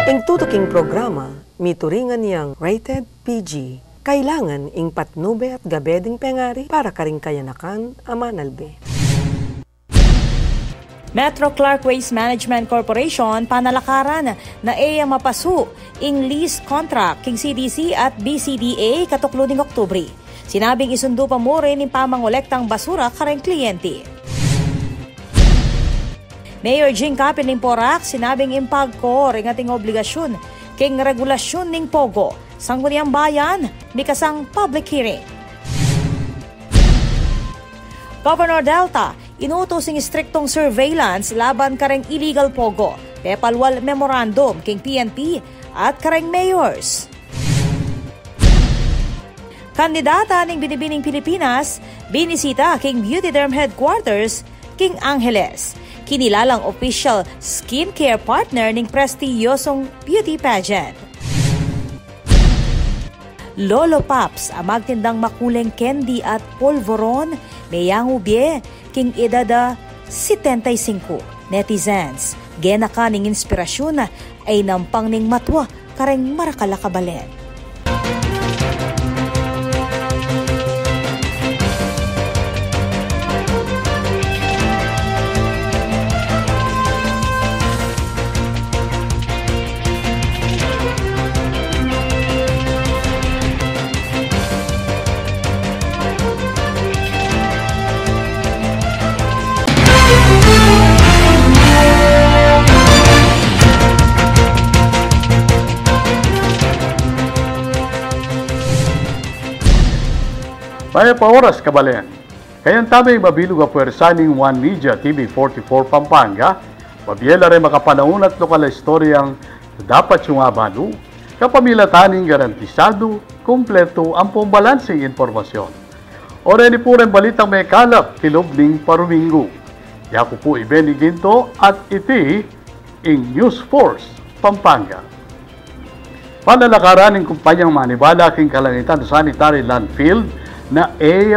Ing tutuking programa, mituringan niyang rated PG. Kailangan ing patnube at gabeding pengari para karing kayanakan amanalbe. Metro Clark Waste Management Corporation panalakaran na mapasu ing lease contract king CDC at BCDA katukloding Oktubre. Sinabing isundo pa mo rin ng pamangolektang basura kareng kliyente. Mayor Jing Capin ng Porac sinabing impagko ring ating obligasyon king regulasyon ning Pogo sangguniang bayan mikasang public hearing. Governor Delta inutos ng striktong surveillance laban kareng illegal Pogo, pepalwal memorandum king PNP at kareng mayors. Kandidata ng Binibining Pilipinas, binisita king Beauty Derm Headquarters, King Angeles. Kinilalang official skincare partner ng prestiyosong beauty pageant. Lolo Paps, amag tindang makuleng candy at polvoron, mayang ubye, king edada 75. Netizens, gena ka ning inspirasyon ay nampang ning matwa kareng marakalakabalen. Maya pa oras kabalen. Kayan tabi mabilog a puwersaning One Media TV 44 Pampanga, mabiyela rin makapanahon at lokal na istoryang dapat yung abalo, kapamilataning garantisado, kumpleto ang pambalansing informasyon. O rin po rin balitang may kalap, kilobning parumingo. Yaku po Ibeni Ginto at iti ing News Force Pampanga. Panalakaran ng kumpanyang manibala king kalangitan sanitary landfill na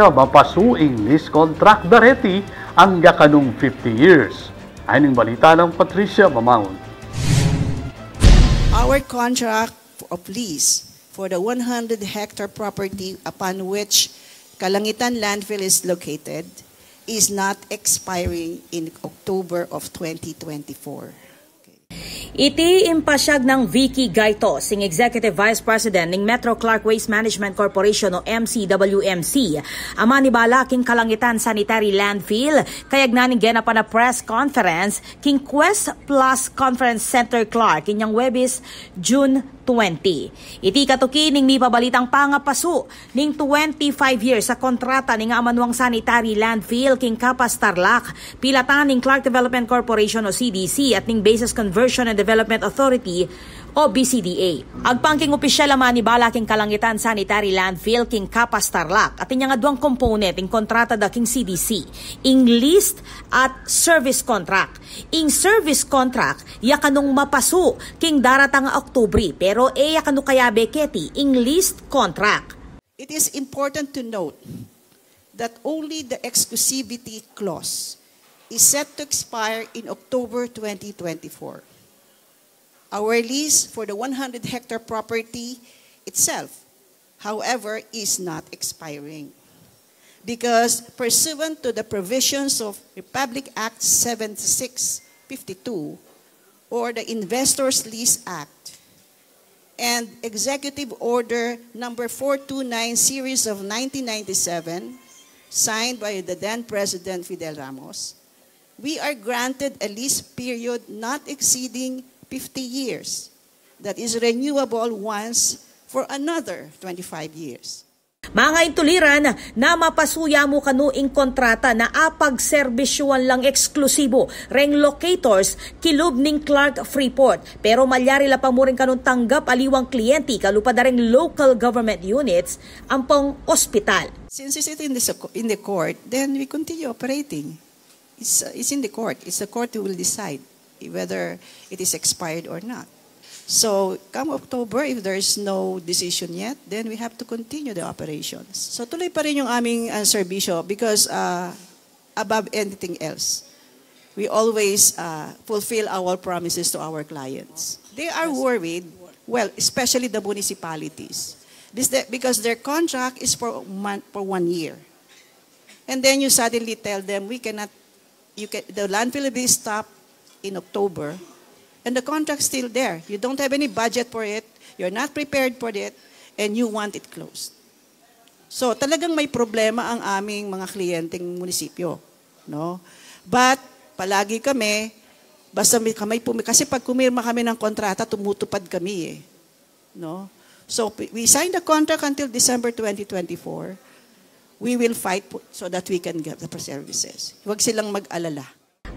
mapasuing lease contract dareti ang gakanong 50 years. Ayong balita ng Patricia Mamangon. Our contract of lease for the 100-hectare property upon which Kalangitan Landfill is located is not expiring in October of 2024. Iti impasyag ng Vicky Gaito, sing Executive Vice President ng Metro Clark Waste Management Corporation o MCWMC, ama ni Balaking Kalangitan Sanitary Landfill, kayag na ning gena pa na press conference king Quest Plus Conference Center Clark inyang Webis June 20. Iti katuki ning mipabalitang pangapaso ning 25 years sa kontrata ning amanuang sanitary landfill king Kapas Tarlac, pilatan ning Clark Development Corporation o CDC at ning Basis Conversion and Development Authority o BCDA. Agpangking opisyal naman ni Balaking Kalangitan Sanitary Landfill king Kapas Tarlac at inyang adwang component ing kontrata da king CDC, ing list at service contract. Ing service contract, yakanong mapaso king daratang Oktubre, pero yakanong kaya beketi ing list contract. It is important to note that only the exclusivity clause is set to expire in October 2024. Our lease for the 100-hectare property itself, however, is not expiring because pursuant to the provisions of Republic Act 7652 or the Investors Lease Act and Executive Order number 429 series of 1997 signed by the then President Fidel Ramos, we are granted a lease period not exceeding 50 years that is renewable once for another 25 years. Mga intuliran na mapasuya mo kanuing kontrata na apag-serbisyuan lang eksklusibo reng locators kilob ning Clark Freeport. Pero malyari la pa mo rin kanong tanggap aliwang kliyenti kalupad ring local government units ang pong ospital. Since it's in the court, then we continue operating. It's in the court. It's the court who will decide whether it is expired or not. So, come October, if there is no decision yet, then we have to continue the operations. So, tuloy pa rin yung aming serbisyo because above anything else, we always fulfill our promises to our clients. They are worried, well, especially the municipalities, because their contract is for 1 year. And then you suddenly tell them, the landfill will be stopped in October, and the contract's still there. You don't have any budget for it, you're not prepared for it, and you want it closed. So talagang may problema ang aming mga kliyenteng munisipyo. No? But palagi kami, basta kasi pag kumirma kami ng kontrata, tumutupad kami eh. No? So we signed the contract until December 2024. We will fight so that we can get the services. Huwag silang mag-alala.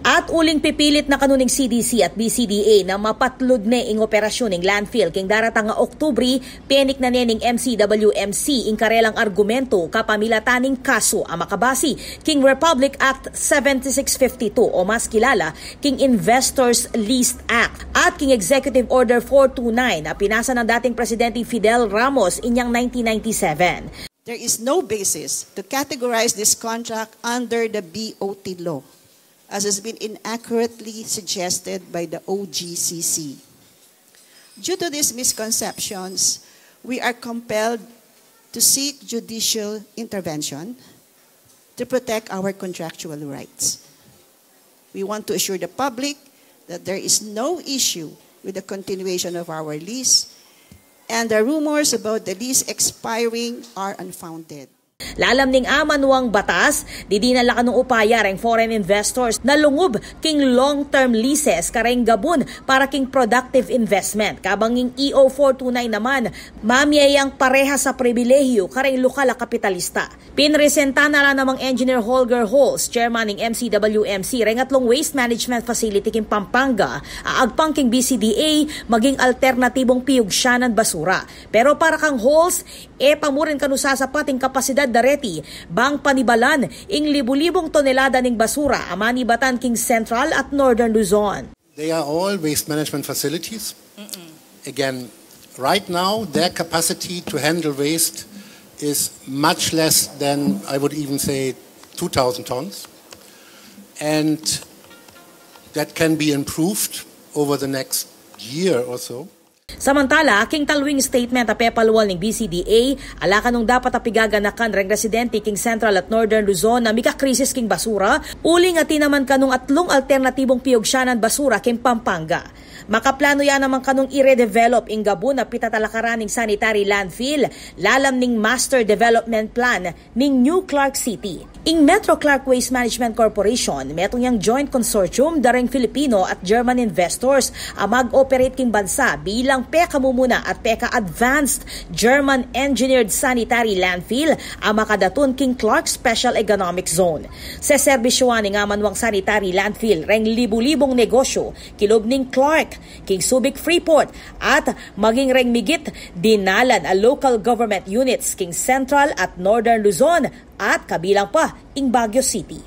At uling pipilit na kanuning CDC at BCDA na mapatlod na ing operasyon ng landfill king daratang nga Oktubre, penik na nening MCWMC ing karelang argumento kapamilataning kaso ang makabasi king Republic Act 7652 o mas kilala king Investors Lease Act at king Executive Order 429 na pinasa ng dating Presidente Fidel Ramos inyang 1997. There is no basis to categorize this contract under the BOT law, as has been inaccurately suggested by the OGCC. Due to these misconceptions, we are compelled to seek judicial intervention to protect our contractual rights. We want to assure the public that there is no issue with the continuation of our lease, and the rumors about the lease expiring are unfounded. Lalam ning amanuang batas, didinala kanong upaya reng foreign investors na lungob king long-term leases kareng gabon para king productive investment. Kabanging EO 429 naman, mamiyayang pareha sa pribilehiyo kareng lokal a kapitalista. Pinresenta na lang namang Engineer Holger Holz, chairman ng MCWMC, rengatlong waste management facility king Pampanga, aagpang king BCDA maging alternatibong piyugsyanan basura. Pero para kang Holz, pamurin kanusa sa pating kapasidad dareti bang panibalan ing libu-libong tonelada ning basura amanibatan king Central at Northern Luzon. They are all waste management facilities. Again, right now their capacity to handle waste is much less than, I would even say, 2,000 tons. And that can be improved over the next year or so. Samantala, king talwing statement a pepalwal ng BCDA, ala kanong dapat apigaganakan reng residente king Central at Northern Luzon na mika-krisis king basura, uling ati naman kanong atlong alternatibong piyugsyanan basura king Pampanga. Makaplano yan naman kanong i-redevelop ing Gabon na pitatalakaran ng sanitary landfill, lalam ning master development plan ning New Clark City. Ing Metro Clark Waste Management Corporation, metong yang joint consortium dareng Filipino at German investors ang mag-operate king bansa bilang PECA mumuna at PECA Advanced German Engineered Sanitary Landfill ang makadaton king Clark Special Economic Zone. Sa serbisyoan ng amanwang sanitary landfill, reng libu-libong negosyo, kilob ning Clark, king Subic Freeport at maging reng migit dinalan a local government units king Central at Northern Luzon at kabilang pa ing Baguio City.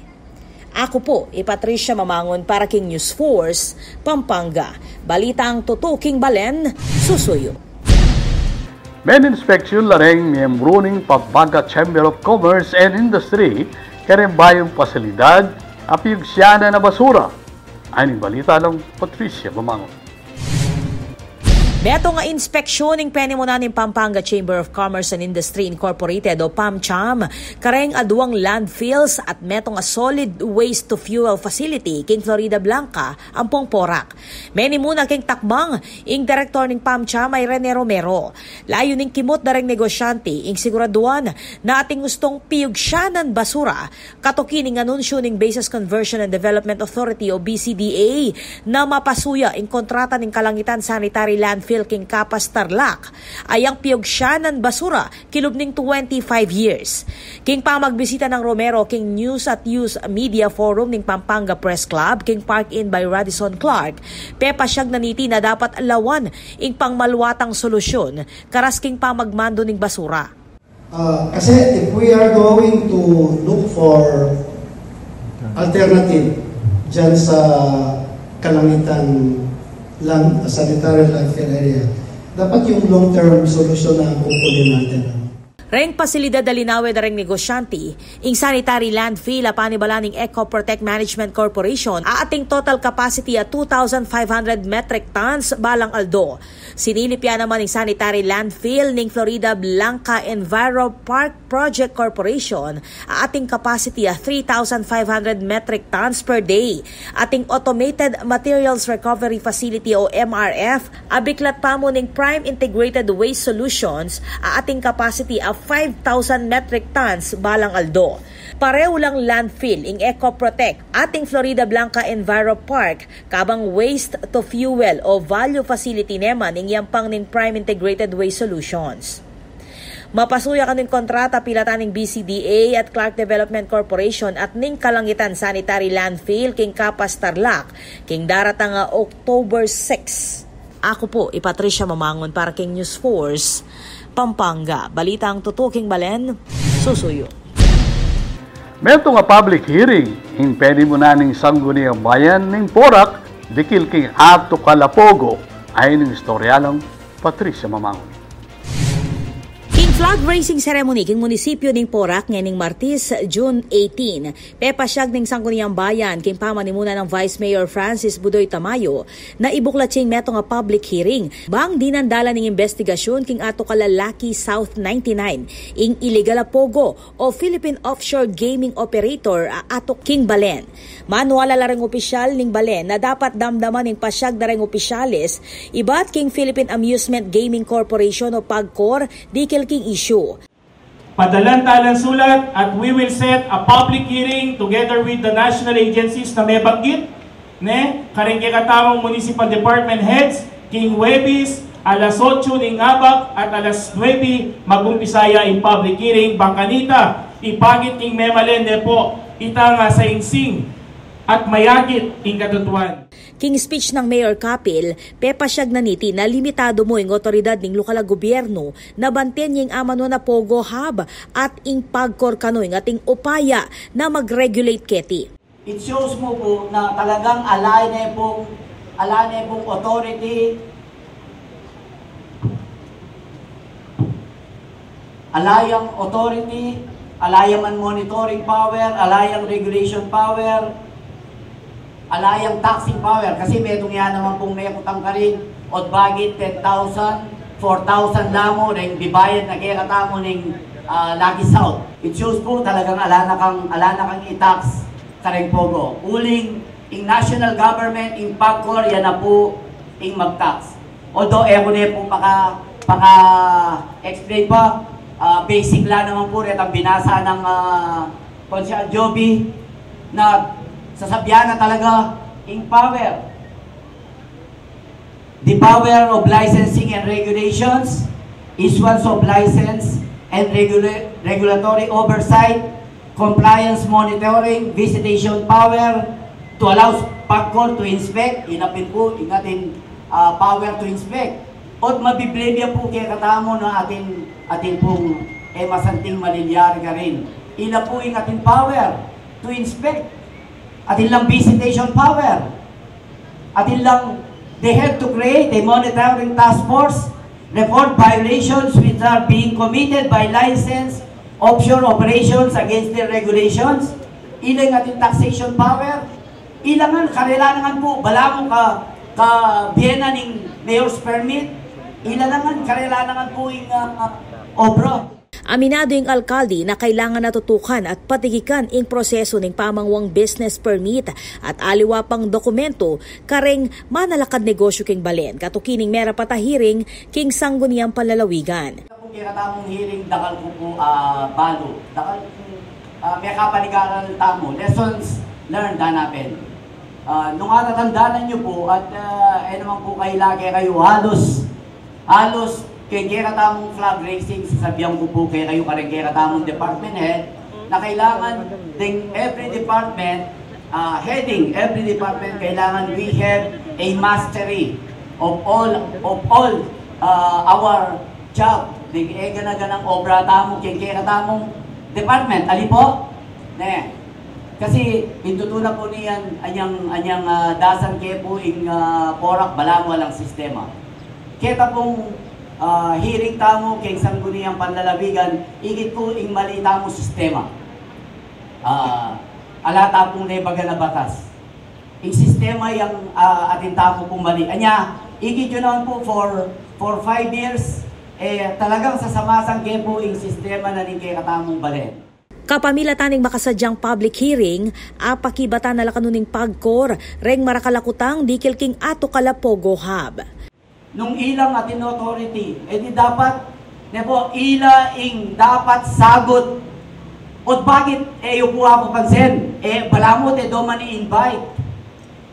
Ako po, Patricia Mamangon para king News Force, Pampanga. Balitang tutuking Balen, susuyo. Men inspeksyon lareng miyembro ng Pampanga Chamber of Commerce and Industry kareng bayong pasilidad apiyugsyanan na basura. Aning balita ng Patricia Mamangon. Beto nga inspeksyon ng penimuna ng Pampanga Chamber of Commerce and Industry Incorporated o PAMCHAM kareng aduang landfills at metong a solid waste to fuel facility king Florida Blanca ang Porak. Meni muna king takbang ing direktor ng PAMCHAM ay Rene Romero. Layo ning kimot dareng negosyante ing siguraduan na ating gustong piyugsyanan basura katukin ing anunsyo ng Basis Conversion and Development Authority o BCDA na mapasuya ing kontrata ng Kalangitan Sanitary Landfill king Kapas Tarlac ay ang piyugsyanan basura kilubning 25 years. King pamagbisita ng Romero king News at Use Media Forum ning Pampanga Press Club king Park Inn by Radisson Clark, pepasyag naniti na dapat alawan ing pangmalwatang solusyon karas king pamagmando ning basura. Kasi if we are going to look for alternative dyan sa Kalangitan sanitary landfill area, dapat yung long-term solution na kukunin natin. Reng pasilidad dalinawe da reng negosyante, ing sanitary landfill a panibalaning Eco Protect Management Corporation ating total capacity at 2,500 metric tons balang aldo. Sinilipya naman ing sanitary landfill ning Florida Blanca Enviro Park Project Corporation ating capacity at 3,500 metric tons per day. Ating Automated Materials Recovery Facility o MRF, abiklat pa mo ning Prime Integrated Waste Solutions ating capacity of 5,000 metric tons balang aldo. Pareho lang landfill ing Eco Protect ating Florida Blanca Enviro Park kabang waste to fuel o value facility naman ing yampang ning Prime Integrated Waste Solutions. Mapasuya kaning kontrata pilatan ning BCDA at Clark Development Corporation at ning Kalangitan Sanitary Landfill king Kapas Tarlac king daratang October 6. Ako po, Patricia Mamangon para king News Force, Pampanga. Balitang tutuking balen, susuyo. Meto nga public hearing, in pwede mo na ning sangguniang bayan ning Porac, dikil king ato kalapogo, ay ning istoryalang Patricia Mamangon. Flag raising ceremony king munisipyo ning Porac nganing Martes, June 18. Pepasyag ning sangguniang bayan king pamanimuna ng Vice Mayor Francis Budoy Tamayo na ibuklatsing meto nga public hearing bang dinandala ning investigasyon king ato kalalaki South 99 ing illegal a pogo o Philippine Offshore Gaming Operator ato king Balen. Manuala la ring opisyal ning Balen na dapat damdaman ning pasyag na ring opisyales ibat king Philippine Amusement Gaming Corporation o PAGCOR dikil king issue. Padalan talang sulat at we will set a public hearing together with the national agencies na may banggit ne karing katamong municipal department heads king Webis alas 8 ning Abak at alas 9 magumpisaya in public hearing bangkanita ipagit king Memalende po itanga sa insing at mayagit ing katutuan. King speech ng Mayor Kapil, pepasyag na niti na limitado mo ing otoridad ning lokal na gobyerno na banten yung amano na Pogo Hub at ing PAGCOR kanoy ating upaya na mag-regulate keti. It shows mo po na talagang alay na pong authority, alayang authority, alayang monitoring power, alayang regulation power, alayang taxing power kasi metong yan naman pong may kutang ka rin od bagit 10,000, 4,000 lamo rin bibayad na kaya katamo ng Lucky South. It shows po talagang alana kang i-tax kareng pogo. Uling in national government, in PAGCOR, yan na po ing mag-tax. Although ko na po explain pa, basic lang naman po rin ang binasa ng Consial Joby na sasabihan na talaga in power. The power of licensing and regulations, issuance of license and regulatory oversight, compliance monitoring, visitation power to allow PAGCOR to inspect, inapin po, ingatin power to inspect. At mabiblebya po kaya katamo na atin pong masanting malilyari ka rin. Ina po yung ating power to inspect. Atin lang visitation power. Atin lang, they have to create a monitoring task force, report violations which are being committed by licensed offshore operations against their regulations. Ilang ating taxation power. Ilangan, kailangan po, bala mo ka biyena ng mayor's permit. Ilangan, kailangan po yung obra. Aminado yung alkalde na kailangan natutukan at patigikan ang proseso ng pamangwang business permit at aliwa pang dokumento kareng manalakad negosyo king Balen katukining mera patahiring king sangguniang palalawigan. Kung kinatamong hearing dakal ko po balo, dakal may kapaligaran tamo, lessons learned hanapin. Nung atatandaan nyo po at naman po kayo halos kaya katamong flag racing, sasabihan ko po kayo kaya katamong department head na kailangan ding every department, heading every department, kailangan we have a mastery of all our job. Ding ganaganang obra tamo kaya katamong department. Ali po? Ne. Kasi intutuna po niyan anyang dasan kaya po ing Porac balang walang sistema. Kita pong hearing tamo kay sangguniang panlalabigan, igit ko ing mali tamo sistema. Alata pong lebaga na batas. Ing sistema yung atin tamo pong mali. Anya, igit yun naman po for 5 years, talagang sasamasang po ing sistema na rin kay katamong balen. Kapamilataning makasadyang public hearing, apakibata na lakanuning pagkor, reng marakalakutang dikilking ato kalapogo hub. Nung ilang atin authority, di dapat, ila ing dapat sagot. O bakit, upuha ko pansin, balamot, doman i-invite.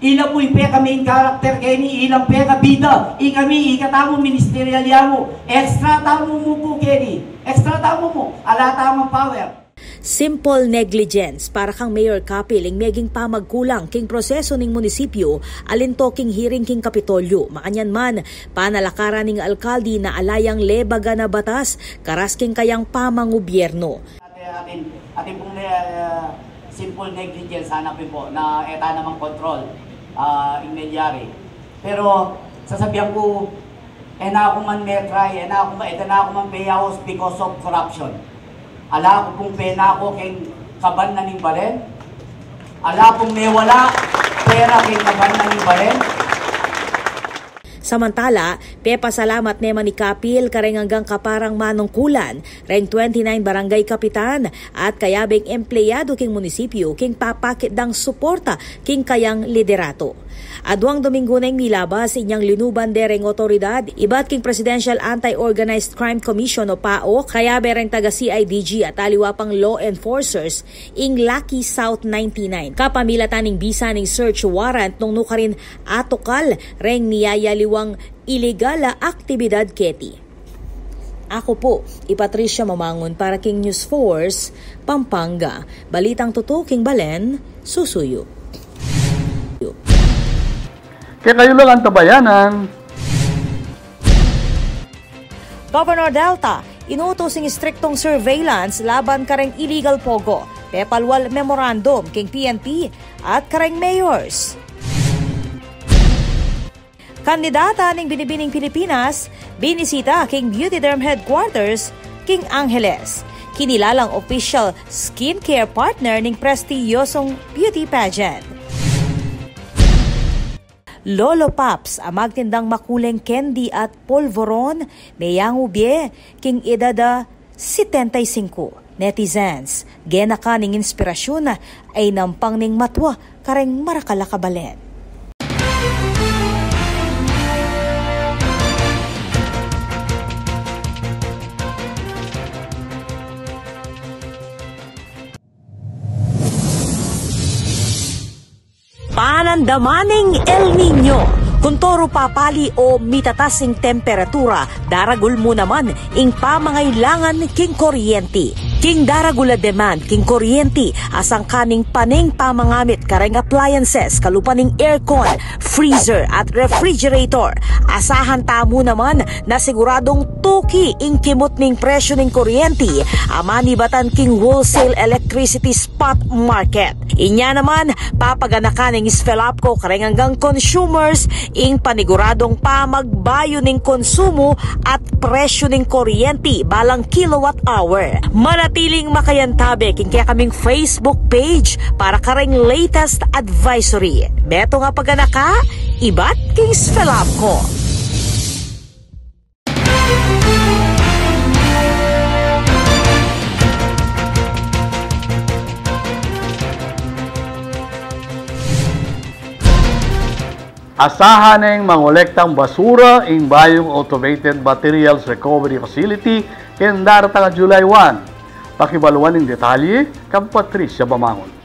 Ila po yung peka main character kaya ni ilang peka bida. Kami, ikatamo ministerial yamo. Extra tamo mo po kaya extra tamo mo. Ala tamang power. Simple negligence para kang Mayor Capiling meging pamagkulang king proseso ning munisipyo alinto king hearing king Kapitolyo. Makanyan man, panalakaran ning alkalde na alayang lebaga na batas karasking kayang pamangobyerno. Atin pong simple negligence hanapin po na eta namang control ingyari. Pero sasabihan ko, na ako man may try, na ako man payhouse because of corruption. Ala ko pong pena ko kay kaban na ning balen. Ala pong may wala pera kay kaban na ning balen. Samantala, pasalamat neman ni Kapil kareng hanggang kaparang manungkulan, reng 29 barangay kapitan at kayabing empleyado king munisipyo king papakit dang suporta king kayang liderato. Adwang Domingo na milabas inyang linuban dereng otoridad, ibat king Presidential Anti-Organized Crime Commission o PAO, kaya bereng taga CIDG at aliwa pang law enforcers ing Lucky South 99. Kapamilataning bisa ning search warrant nung nukarin atokal reng niyayaliwang ilegala aktibidad keti. Ako po, Patricia Mamangon para king News Force, Pampanga. Balitang tuto king Balen, susuyo. Kaya kayo lang ang tabayanan. Governor Delta, inutos ng striktong surveillance laban kareng illegal pogo, pepalwal memorandum king PNP at kareng mayors. Kandidata ng Binibining Pilipinas, binisita king Beauty Derm Headquarters, King Angeles. Kinilalang official skincare partner ng prestiyosong beauty pageant. Lolo Paps, amag tindang makuleng candy at polvoron, mayang ubye, king edada 75. Netizens, gena ka ning inspirasyon ay nampang ning matwa kareng marakalakabalen. Panandamaning El Nino. Kung toro papali o mitatasing temperatura, daragul mo naman ing pamangailangan king kuryente. King daragula demand king kuryente asang kaning paning pamangamit kareng appliances kalupaning aircon, freezer at refrigerator. Asahan tamo naman na siguradong tuki ing kimot ning presyo ning kuryente amani batan king wholesale electricity spot market. Inya naman papaganakan ning Sfelapco kareng hanggang consumers ing paniguradong pamagbayo ning konsumo at presyo ning kuryente balang kilowatt hour. Manatiling makayantabe king kaya kaming Facebook page para kareng latest advisory. Beto nga paganaka, ibat king Sfelapco. Asahan ng mangolektang basura ing bayong Automated Materials Recovery Facility ken daratang July 1. Pakibaluan ng detalye kang Patricia Bamangon.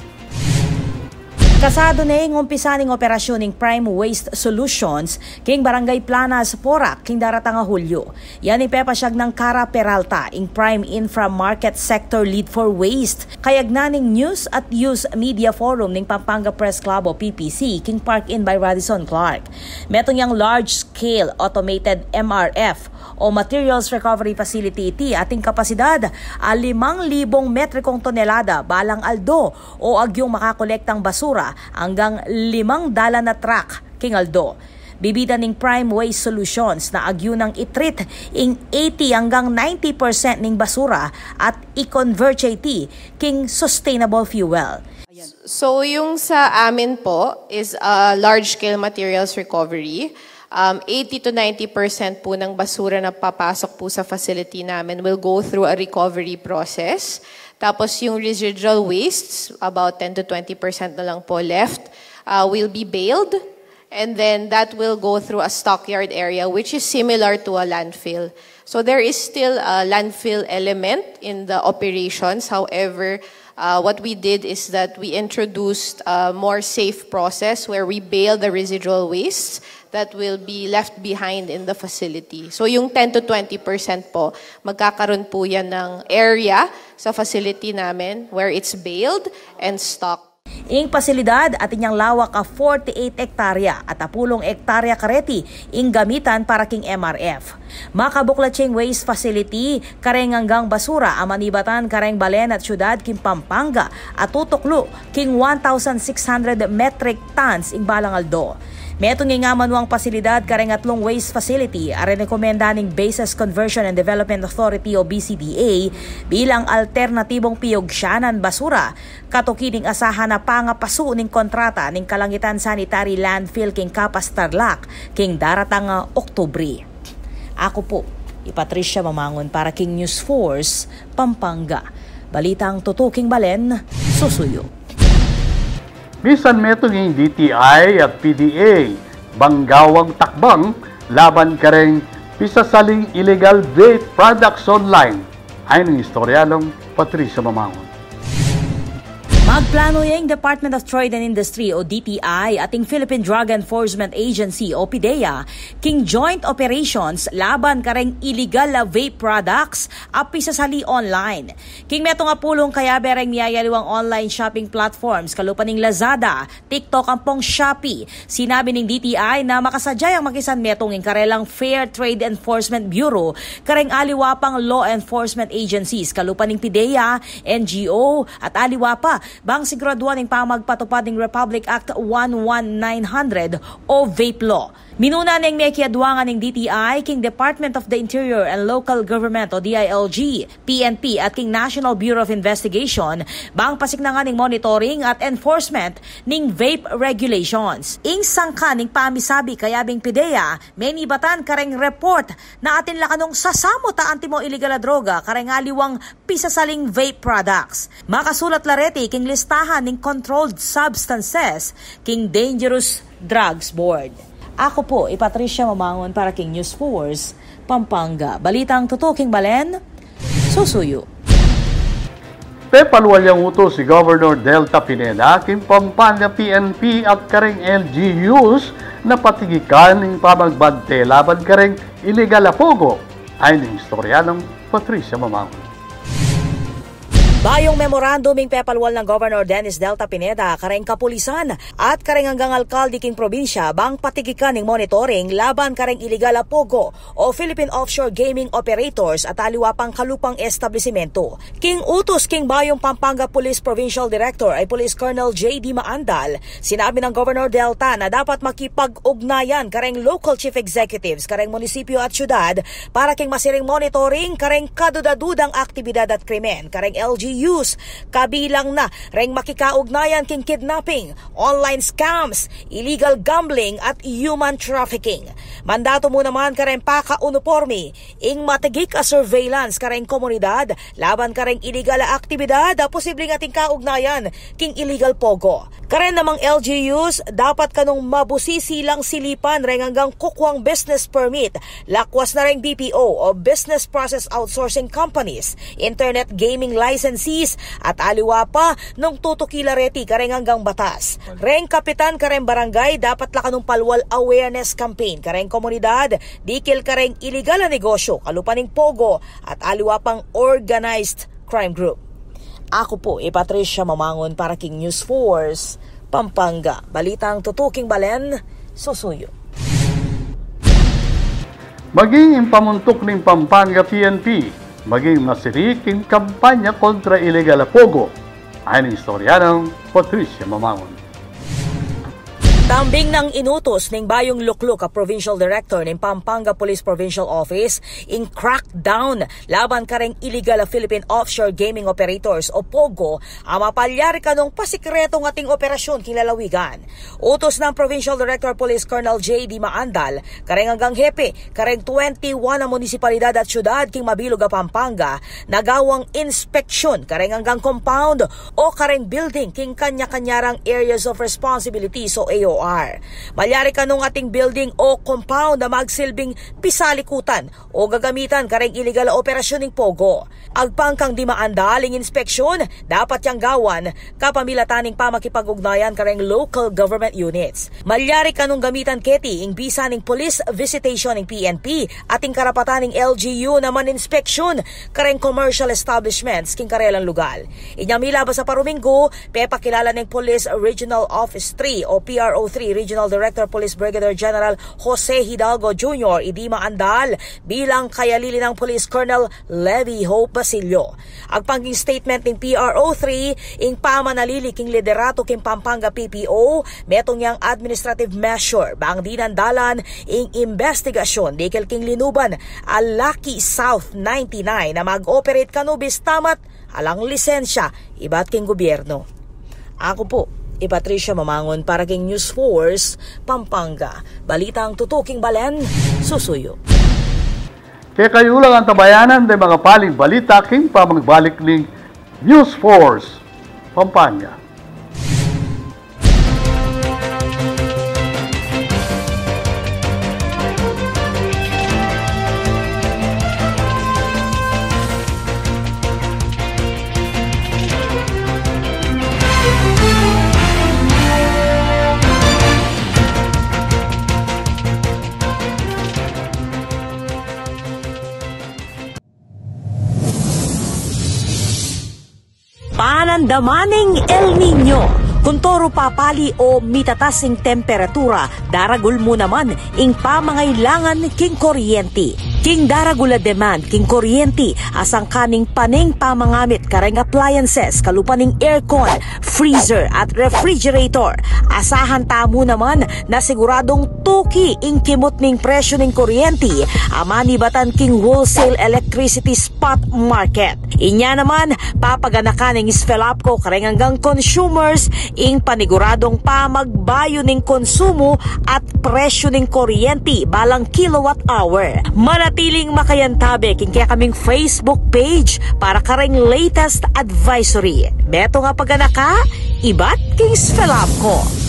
Kasado na yung umpisa ng operasyon ng Prime Waste Solutions king Barangay Planas, Porac, king daratang Hulyo. Yan ipepasyag ng Cara Peralta, ing Prime Infra Market Sector Lead for Waste. Kayagnaning News at Use Media Forum ng Pampanga Press Club o PPC, king Park In by Radisson Clark. Metong yung large-scale automated MRF o Materials Recovery Facility iti ating kapasidad 5,000 metrikong tonelada balang aldo o agyong makakolektang basura hanggang 5 dala na truck king aldo. bibida ning Prime Waste Solutions na agyo ng itreat ing 80 hanggang 90% ning basura at i-convert iti king sustainable fuel. So yung sa amin po is large-scale materials recovery. 80 to 90% po ng basura na papasok po sa facility namin will go through a recovery process. Tapos yung residual wastes, about 10 to 20% na lang po left, will be baled. And then that will go through a stockyard area which is similar to a landfill. So there is still a landfill element in the operations. However, what we did is that we introduced a more safe process where we bale the residual wastes that will be left behind in the facility. So yung 10 to 20% po, magkakaroon po yan ng area sa facility namin where it's baled and stocked. Ing pasilidad at inyang lawak ka 48 hektarya at 10 hektarya kareti ing gamitan para king MRF. Makabuklatsing waste facility kareng hanggang basura amanibatan kareng Balen at syudad king Pampanga at tutuklo king 1,600 metric tons ing Balangaldo. Metong ingamanwang pasilidad kareng 3 waste facility are rekomenda ning Bases Conversion and Development Authority o BCDA bilang alternatibong piyogsyanan basura katukining asahan na pangapasu ning kontrata ning Kalangitan Sanitary Landfill king Kapas Tarlac king daratang Oktubre. Ako po, Patricia Mamangon para King News Force, Pampanga. Balitang tutuking Balen, susuyo. Bisan metong DTI at PDA, banggawang takbang, laban kareng pisasaling illegal vape products online. Ayon ng historialong Patricia Mamangon. Magplano yung Department of Trade and Industry o DTI at yung Philippine Drug Enforcement Agency o PDEA king joint operations laban kareng illegal na vape products api sa sali online. King meto nga pulong kaya bereng miyayaliwang online shopping platforms kalupaning Lazada, TikTok ampong Shopee. Sinabi ning DTI na makasadyay ang makisan metong ing karelang Fair Trade Enforcement Bureau kareng aliwapang law enforcement agencies kalupaning PDEA, NGO at aliwapa bang siguraduan ng pamagpatupad ng Republic Act 11900 o vape law. Minuna ng may kiadwangan ng DTI, king Department of the Interior and Local Government o DILG, PNP at king National Bureau of Investigation bang pasiknangan ng monitoring at enforcement ng vape regulations. Ing sangka ng pamisabi kayabing PDEA, may nibatan kareng report na atin lakanong sasamo ta antimo illegal na droga kareng aliwang pisasaling vape products. Makasulat lareti king listahan ng Controlled Substances king Dangerous Drugs Board. Ako po, Patricia Mamangon para King News Force, Pampanga. Balitang tutuking Balen, susuyo. Pepaluwalyang utos si Governor Delta Pineda king Pampanga PNP at kareng LGUs na patigikan ng pamagbante laban kareng illegal na pogo. Ayon ng historianong Patricia Mamangon. Bayong memoranduming pepalwal ng Governor Dennis Delta Pineda kareng kapulisan at kareng hanggang alkalde king probinsya bang patigikan ng monitoring laban kareng illegal na pogo o Philippine Offshore Gaming Operators at aliwapang kalupang establishmento. King utos king Bayong Pampanga Police Provincial Director ay Police Colonel J.D. Maandal, sinabi ng Governor Delta na dapat makipag-ugnayan kareng local chief executives kareng munisipyo at syudad para king masiring monitoring kareng kadudadudang aktibidad at krimen kareng LGUs kabilang na reng makikaugnayan king kidnapping, online scams, illegal gambling at human trafficking. Mandato mo naman kareng paka-uniforme ing matigik a surveillance kareng komunidad laban kareng illegal na aktibidad a posibleng ating kaugnayan king illegal pogo. Karen namang LGUs dapat kanong mabusisi lang silipan reng hanggang kukwang business permit, lakwas na reng BPO o Business Process Outsourcing Companies, internet gaming licenses at aliwa pa nung tutukilareti kareng hanggang batas. Reng kapitan kareng barangay dapat lakanong palwal awareness campaign kareng komunidad, dikil kareng illegal na negosyo, kalupaning pogo at aliwa pang organized crime group. Ako po, Patricia Mamangon para King News Force, Pampanga. Balitang tutuking Balen, susuyo. Maging impamuntok ng Pampanga PNP, maging masiriking kampanya kontra illegal na pogo. Ayon ng historianong Patricia Mamangon. Tambing ng inutos ng Bayong Lukluk a Provincial Director ng Pampanga Police Provincial Office in crackdown laban kareng illegal Philippine Offshore Gaming Operators o POGO ang mapalyari kanong pasikretong ating operasyon kilalawigan. Utos ng Provincial Director Police Colonel J.D. Maandal kareng hanggang hepe kareng 21 na munisipalidad at syudad king mabilog a Pampanga nagawang inspeksyon kareng hanggang compound o kareng building king kanya-kanyarang areas of responsibility so AOR. Malyari kanong ating building o compound na magsilbing pisalikutan o gagamitan kareng illegal operasyon ng POGO. Agpangkang di maandaling inspeksyon, dapat yang gawan kapamilataning pamakipag-ugnayan kareng local government units. Malyari kanong gamitan keti ing bisa ning police visitation ng PNP ating karapatan ng LGU na maninspeksyon kareng commercial establishments king karelang lugar. Inyamila ba sa Paruminggo, pepakilala ng Police Regional Office 3 o PRO3 Regional Director Police Brigadier General Jose Hidalgo Jr. idi maandal bilang kayalili ng Police Colonel Levy Hope Basilio. Agpangking statement ng PRO3 ing pamanalili king liderato king Pampanga PPO metong yang administrative measure bang dinandalan ing investigasyon dikel king linuban a Lucky South 99 na mag-operate kanubis tamat alang lisensya ibat king gobyerno. Ako po, Patricia Mamangon para king News Force, Pampanga. Balitang tutuking balen, susuyo. Kaya kayo lang ang tabayanan ng mga paling balita king pamagbalik ng News Force, Pampanga. Panandamaning El Nino. Kuntoro papali o mitatasing temperatura, daragul mo naman ing pamangailangan king kuryente. King daragula demand king kuryente asang kaning paning pamangamit kareng appliances kalupaning aircon, freezer at refrigerator. Asahan tamo naman na siguradong tuki ing kimot ning presyo ning kuryente amani batan king wholesale electricity spot market. Inya naman papaganakan ning Svelapco kareng hanggang consumers ing paniguradong pamagbayo ning konsumo at presyo ning kuryente balang kilowatt hour. Manatiling makayantabe king kaya kaming Facebook page para kareng latest advisory. Beto nga paganaka, ibat king Svelapco.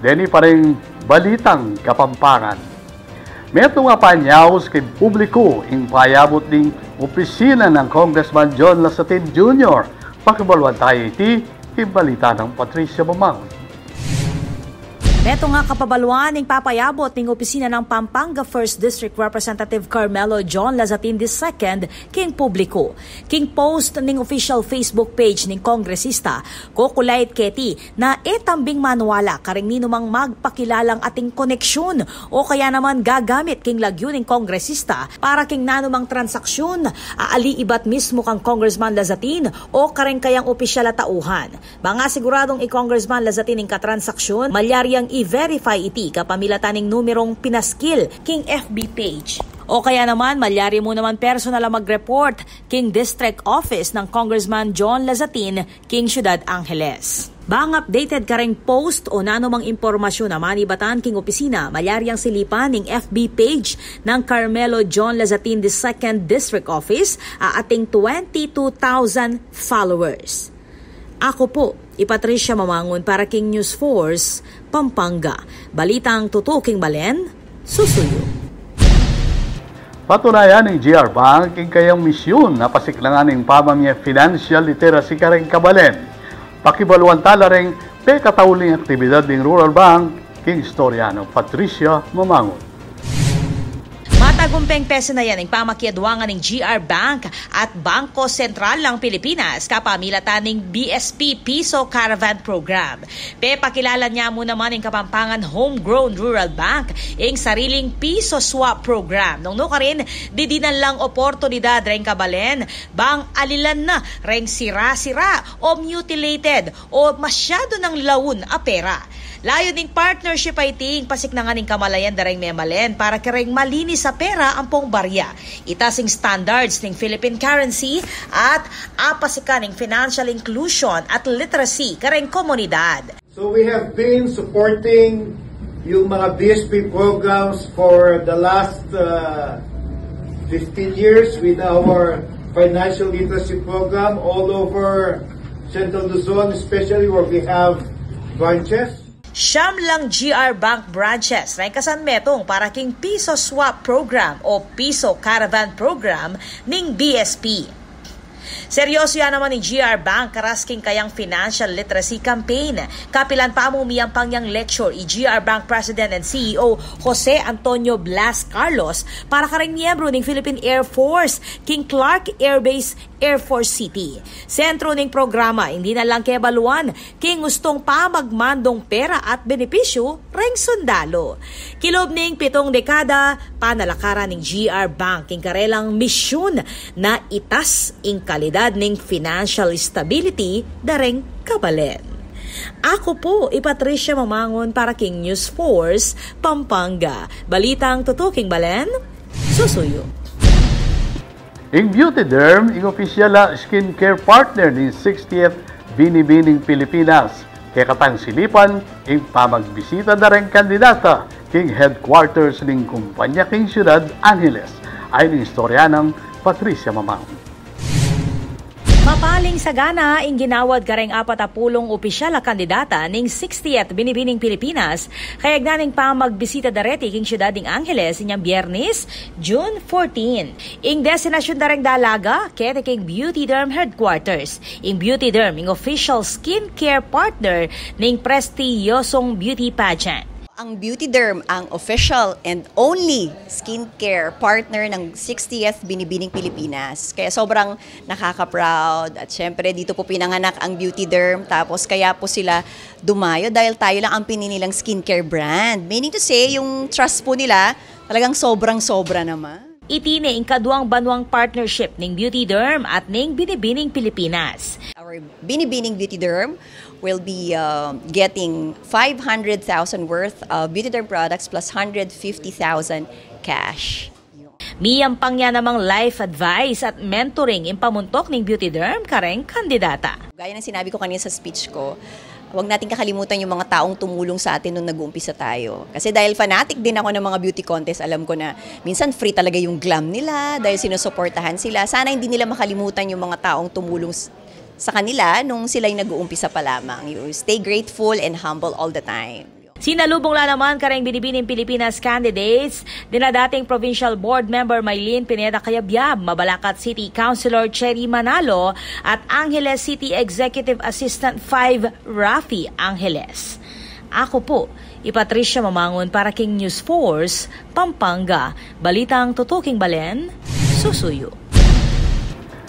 Deni pa rin balitang Kapampangan. Meto nga panyaws kay publiko ing payabot ding opisina ng Congressman John Lasatin Jr. Pakibalwan tayo iti balita ng Patricia Mamangon. Meto nga kapabaluan ng papayabot ng opisina ng Pampanga 1st District Representative Carmelo John Lazatin II king publiko. King post ng official Facebook page ng kongresista, kukulait keti na etambing manuala karing ninumang magpakilalang ating koneksyon o kaya naman gagamit king lagyo ng kongresista para king nanumang transaksyon aaliibat mismo kang Congressman Lazatin o karing kayang opisyal at tauhan. Mga siguradong i-Congressman Lazatin ng katransaksyon, malyariang i-verify iti kapamilataning numerong pinaskil king FB page. O kaya naman, malyari mo naman personal ang mag-report king District Office ng Congressman John Lazatin king Ciudad Angeles. Bang updated ka ring post o nanumang impormasyon na manibatan king opisina, malyari ang silipan ng FB page ng Carmelo John Lazatin II District Office ating 22,000 followers. Ako po, Patricia Mamangon para king News Force, Pampanga. Balitang tutuking balen, susuyo. Patunayan ng GR Bank ing kayang misyon na pasiklangan ng pamamya financial literacy kareng kabalen. Pakibaluan tala ring pekatauling aktibidad ng Rural Bank king Historiano Patricia Mamangon. Tagumpeng peso na yan ang pamakiadwangan ng GR Bank at Bangko Sentral ng Pilipinas kapamilatan ng BSP Piso Caravan Program. Pakilala niya mo naman ang Kapampangan Homegrown Rural Bank ang sariling piso swap program. Nung ka rin, didinan lang oportunidad rin kabalen bang alilan na rin sira-sira o mutilated o masyado ng lawon a pera. Layo ning partnership ay ting pasiknangan ng kamalayan dareng memalen para kareng malinis sa pera ang pong barya. Itasing standards ng Philippine currency at apasikan ng financial inclusion at literacy kareng komunidad. So we have been supporting yung mga BSP programs for the last 15 years with our financial literacy program all over Central Luzon, especially where we have branches. Siyam lang GR Bank branches na kasanmetong para king Piso Swap Program o Piso Caravan Program ng BSP. Seryoso yan naman ni GR Bank karasking kayang financial literacy campaign. Kapilan pa mo miyang pangyang lecture i GR Bank President and CEO Jose Antonio Blas Carlos para kareng miyembro ng Philippine Air Force King Clark Air Base Air Force City. Sentro ng programa, hindi na lang kebaluan king gustong pa magmandong pera at benepisyo reng sundalo. Kilob ning 7 dekada, panalakaran ng GR Bank king karelang misyon na itas ing kalidad ng financial stability dareng kabalen. Ako po, Patricia Mamangon para King News Force, Pampanga. Balitang tutuking balen, susuyo. Ing Beauty Derm, ing opisyal na skincare partner ni 60th Binibining Pilipinas. Kaya katang silipan, ing pamagbisita na rin kandidata king headquarters ng kumpanya king Ciudad Angeles. Ay ng istorya ng Patricia Mamangon. Mapaling sagana ing ginawad kareng 40 opisyal na kandidata ning 60th Binibining Pilipinas kayag na ning pamagbisita dareti king Ciudad ng Angeles inyang Biyernes, June 14. Ing destinasyon dareng dalaga kete king Beauty Derm headquarters. Ing Beauty Derm ing official skincare partner ning prestiyosong beauty pageant. Ang Beauty Derm ang official and only skincare partner ng 60th Binibining Pilipinas. Kaya sobrang nakaka-proud at syempre dito po pinanganak ang Beauty Derm tapos kaya po sila dumayo dahil tayo lang ang pininilang skincare brand. Meaning to say, yung trust po nila talagang sobrang-sobra naman. Itine ing kaduang banwang partnership ng Beauty Derm at ng Binibining Pilipinas. Our Binibining Beauty Derm will be getting 500,000 worth of Beauty Derm products plus 150,000 cash. Miyampang niya namang life advice at mentoring impamuntok ng Beauty Derm kareng kandidata. Gaya ng sinabi ko kanina sa speech ko, huwag natin kakalimutan yung mga taong tumulong sa atin nung nag-uumpisa tayo. Kasi dahil fanatic din ako ng mga beauty contest, alam ko na minsan free talaga yung glam nila dahil sinusuportahan sila. Sana hindi nila makalimutan yung mga taong tumulong sa kanila nung sila'y nag-uumpisa pa lamang. You stay grateful and humble all the time. Sinalubong la naman kareng Binibining Pilipinas candidates, dinadating Provincial Board Member Maylene Pineda Cayabyab, Mabalacat City Councilor Cherry Manalo at Angeles City Executive Assistant 5 Rafi Angeles. Ako po, Patricia Mamangon para King News Force, Pampanga. Balitang tutuking balen, susuyo.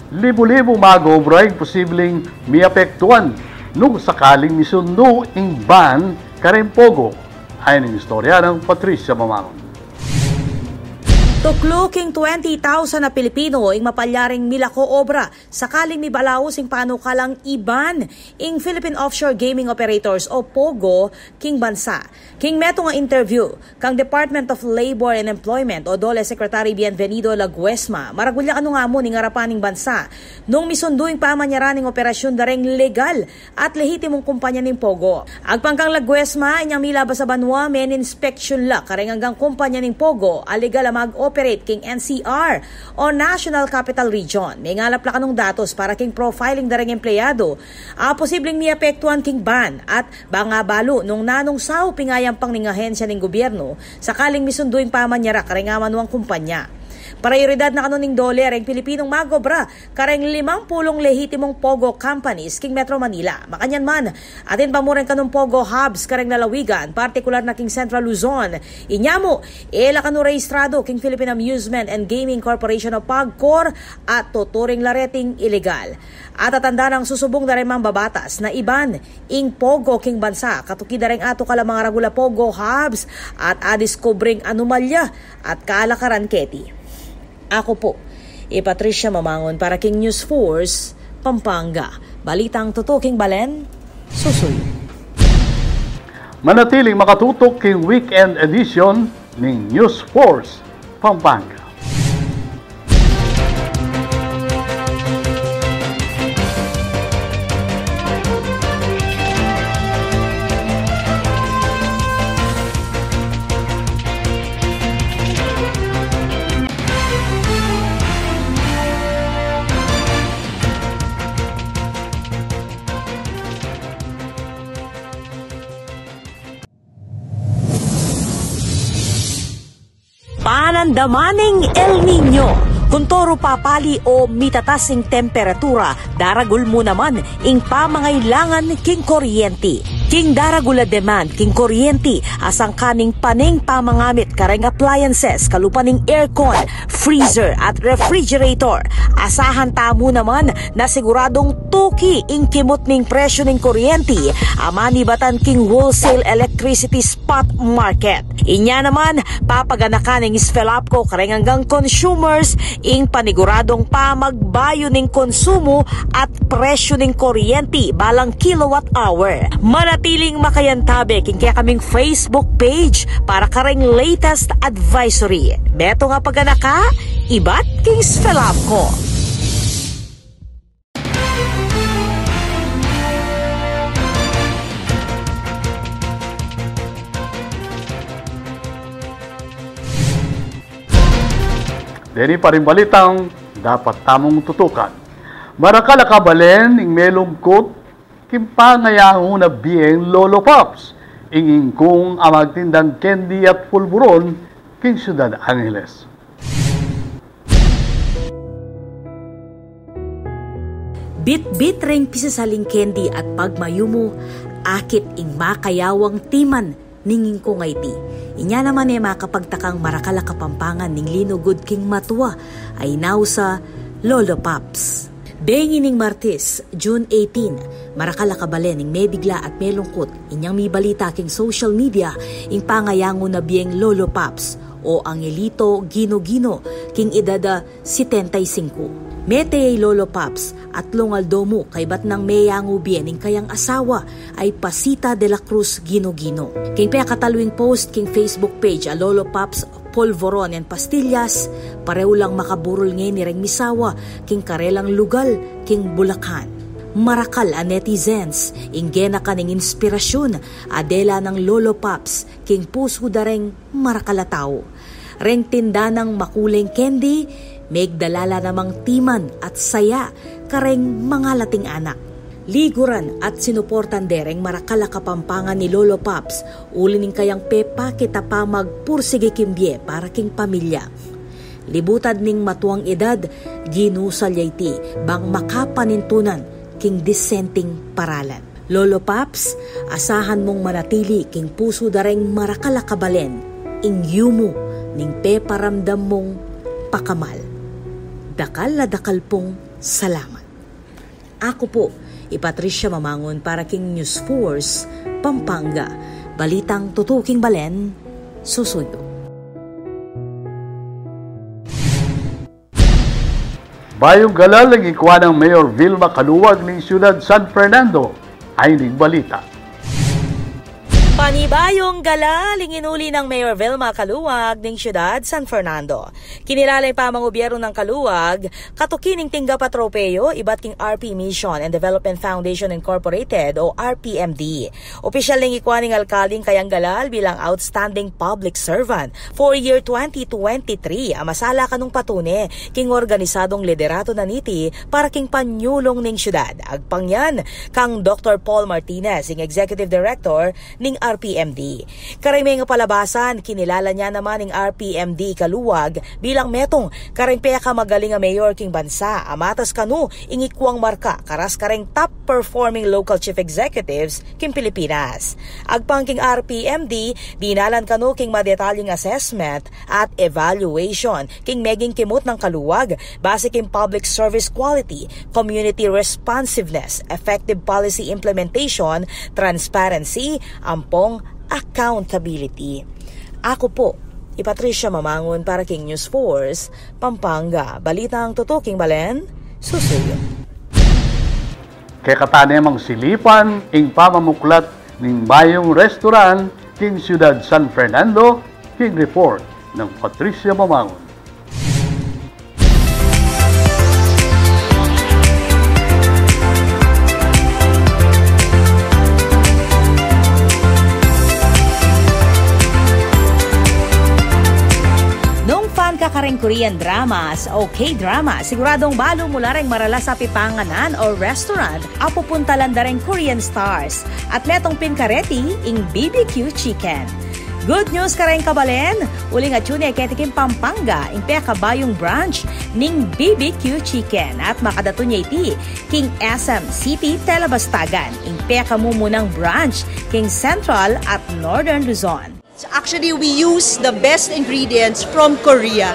Libo-libo mag-obra posibleng miapektuan nung sakaling misundo ing ban karempogo. Ay ng istorya ng Patricia Mamangon. Tukluking 20,000 na Pilipino ing mapalyaring milako obra sakaling mibalaos ing panukalang IBAN ing Philippine Offshore Gaming Operators o POGO king bansa. King meto nga interview kang Department of Labor and Employment o DOLE Secretary Bienvenido Laguesma maragulya ano nga mo ning harapan ning bansa nung misunduing pamanyaran ning operasyon dareng legal at lehitimong kumpanya ning POGO. Agpangkang Laguesma inyang milabas sa banwa men inspection la kareng hanggang kumpanya ning POGO alegal mag-operate king NCR o National Capital Region. May ngalap la kanong datos para king profiling dareng empleyado. Posibleng miapektuan king ban at banga balo nung nanong sao pingayang pang ning ahensya ning gobyerno sakaling misunduing pamanyara karengaman wang kumpanya. Prioridad na kanuning doler ang Pilipinong magobra kareng 50 lehitimong Pogo companies king Metro Manila. Makanyan man, atin pamuren kanong Pogo hubs kareng lalawigan, partikular na king Central Luzon. Inyamo, ela kanu rehistrado king Philippine Amusement and Gaming Corporation o PAGCOR at tuturing lareting ilegal. At atanda ng susubong na rin mga babatas na iban ing Pogo king bansa, katuki na rin ato kala mga ragula Pogo hubs at adiskobring anomalya at kalakaran keti. Ako po, Patricia Mamangon para King News Force, Pampanga. Balitang tutuking balen, susul. Manatiling makatutok king weekend edition ng News Force, Pampanga. Panandamaning El Nino. Kuntoro papali o mitatasing temperatura, daragul mo naman ing pamangailangan king kuryente. King daragula demand king kuryente asang kaning paning pamangamit kareng appliances kalupaning aircon, freezer at refrigerator. Asahan tamo naman na siguradong tuki ing kimot ning presyo ning kuryente amani batan king wholesale electricity spot market. Inya naman papaganakan ing Sfelapco kareng hanggang consumers ing paniguradong pamagbayo ning konsumo at presyo ning kuryente balang kilowatt hour. Manatiling makayantabe king kaya kaming Facebook page para kareng latest advisory. Beto nga paganaka, ibat king Sfelapco. Deni pa rin balitang dapat tamong tutukan. Marakala kabalen ing melungkot kimpangayahon na biyeng Lolo Pops inging kung amagtindang candy at pulburon king Ciudad Angeles. Bit-bit ring pisasaling candy at pagmayumo akit ing makayawang timan ninging kong IT. Inya naman makapagtakang Marakala Kapampangan ning linugod king matwa ay now sa Lolo Pops. Bengi ning Martes, June 18, Marakala Kabalen ning may bigla at may lungkot inyang may balita king social media ing pangayango na biyeng Lolo Pops o Angelito Gino-Gino king edada 75. Mete ay Lolo Pops at Longaldomo kay bat nang mayango biening kayang asawa ay Pasita de la Cruz Gino-Gino. King paya kataluing post king Facebook page a Lolo Pops Polvoron and Pastillas pareho lang makaburol ngayon ni Reng Misawa king karelang lugal king Bulacan. Marakal a netizens inggena kaning inspirasyon adela ng Lolo Pops king puso dareng marakalataw. Reng tinda ng makuleng candy, megdalala namang timan at saya kareng mga lating anak. Liguran at sinuportan dereng Marakala Kapampangan ni Lolo Pops ulining kayang pepa kita pa magpursige kimbye para king pamilya. Libutad ning matuang edad, ginusalyayti bang makapanintunan king dissenting paralan. Lolo Pops, asahan mong manatili king puso dareng Marakala Kabalen, ing yumo ning peparamdam mong pakamal. Dakal na dakal pong salamat. Ako po, Patricia Mamangon para king News Force, Pampanga. Balitang tutuking balen, susuyo. Bayong galal ang ikuha ng Mayor Vilma Kaluwag ng Ciudad San Fernando ay nagbalita. Panibayong galaling inuli ng Mayor Vilma Kaluwag ng Ciudad San Fernando. Kinilalay pa mga gobyerno ng Kaluwag, katukining tingga patropeyo, iba't king RP Mission and Development Foundation Incorporated o RPMD. Opisyal ng ikwaning alkaling kayang galal bilang outstanding public servant for year 2023. Amasala kanong patune, king organisadong liderato na niti para king panyulong ng syudad. Agpangyan, kang Dr. Paul Martinez, ing Executive Director ning RPMD. Karing nga palabasan, kinilala niya naman ng RPMD Kaluwag bilang metong karing peka magaling nga mayor king bansa, amatas kanu ingikwang marka karas karing top performing local chief executives king Pilipinas. Agpang king RPMD, dinalan kanu king madetalyeng assessment at evaluation king meging kimot ng Kaluwag base king public service quality, community responsiveness, effective policy implementation, transparency, ampong accountability. Ako po, Patricia Mamangon para King News Force, Pampanga. Balitang tutuking balen, susuyo. Kaya katanemang silipan, ing pamamuklat ng bayong restaurant, King Ciudad San Fernando, King Report ng Patricia Mamangon. Karing Korean dramas o K-drama, siguradong balo mula ring marala sa pipanganan o restaurant apupunta landa ring Korean stars at metong pinkareti ing BBQ chicken. Good news karing kabalen, uling at yun ay ketiking Pampanga ing kabayong branch ning BBQ chicken at makadato niya iti king SM City Telebastagan ing kamumunang branch king Central at Northern Luzon. Actually, we use the best ingredients from Korea.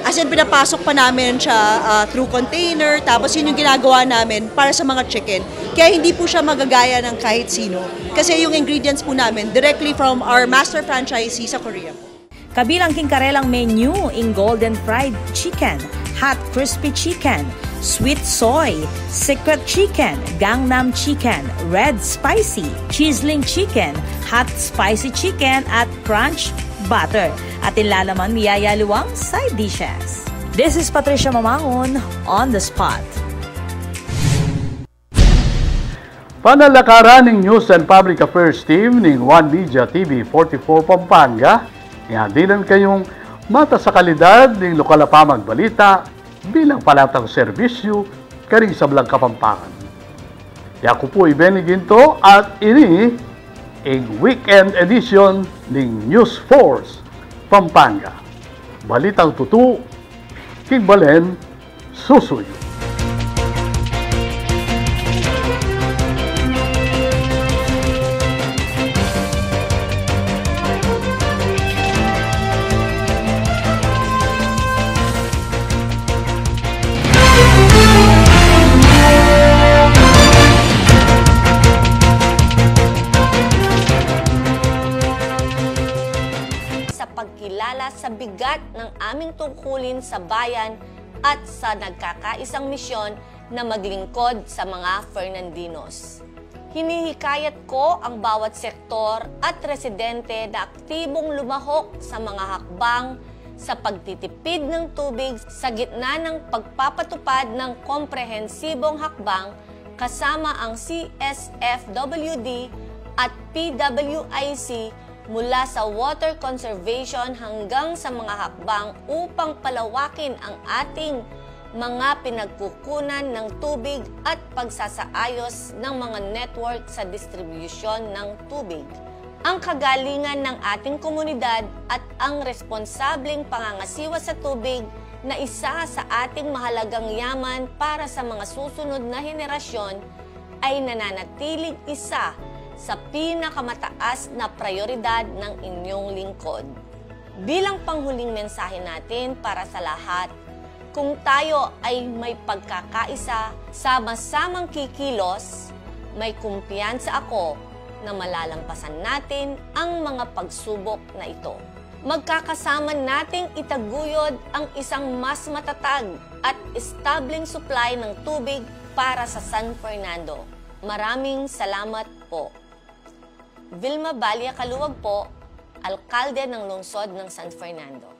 As in, pinapasok pa namin siya through container, tapos yun yung ginagawa namin para sa mga chicken. Kaya hindi po siya magagaya ng kahit sino. Kasi yung ingredients po namin directly from our master franchisee sa Korea. Kabilang king karelang menu ing golden fried chicken, hot crispy chicken, sweet soy, secret chicken, Gangnam chicken, red spicy, chiseling chicken, hot spicy chicken at crunch butter. At inlalaman miyayaluwang side dishes. This is Patricia Mamangon on the spot. Panalakaran ng News and Public Affairs Team ng One Media TV 44 Pampanga, ihadilan kayong mata sa kalidad ng lokal na pamagbalita bilang palatang serbisyo karing sa Blang Kapampangan. Yaku po Benny Ginto at ini ang weekend edition ng News Force Pampanga. Balitang tutu, king balen, susuyo. Sa bigat ng aming tungkulin sa bayan at sa nagkakaisang misyon na maglingkod sa mga Fernandinos. Hinihikayat ko ang bawat sektor at residente na aktibong lumahok sa mga hakbang sa pagtitipid ng tubig sa gitna ng pagpapatupad ng komprehensibong hakbang kasama ang CSFWD at PWIC mula sa water conservation hanggang sa mga hakbang upang palawakin ang ating mga pinagkukunan ng tubig at pagsasaayos ng mga network sa distribusyon ng tubig. Ang kagalingan ng ating komunidad at ang responsableng pangangasiwa sa tubig na isa sa ating mahalagang yaman para sa mga susunod na henerasyon ay nananatiling isa sa pinakamataas na prioridad ng inyong lingkod. Bilang panghuling mensahe natin para sa lahat, kung tayo ay may pagkakaisa, sama-samang kikilos, may kumpiyansa ako na malalampasan natin ang mga pagsubok na ito. Magkakasama nating itaguyod ang isang mas matatag at estableng supply ng tubig para sa San Fernando. Maraming salamat po. Vilma Balia Kaluwag po, Alkalde ng Lungsod ng San Fernando.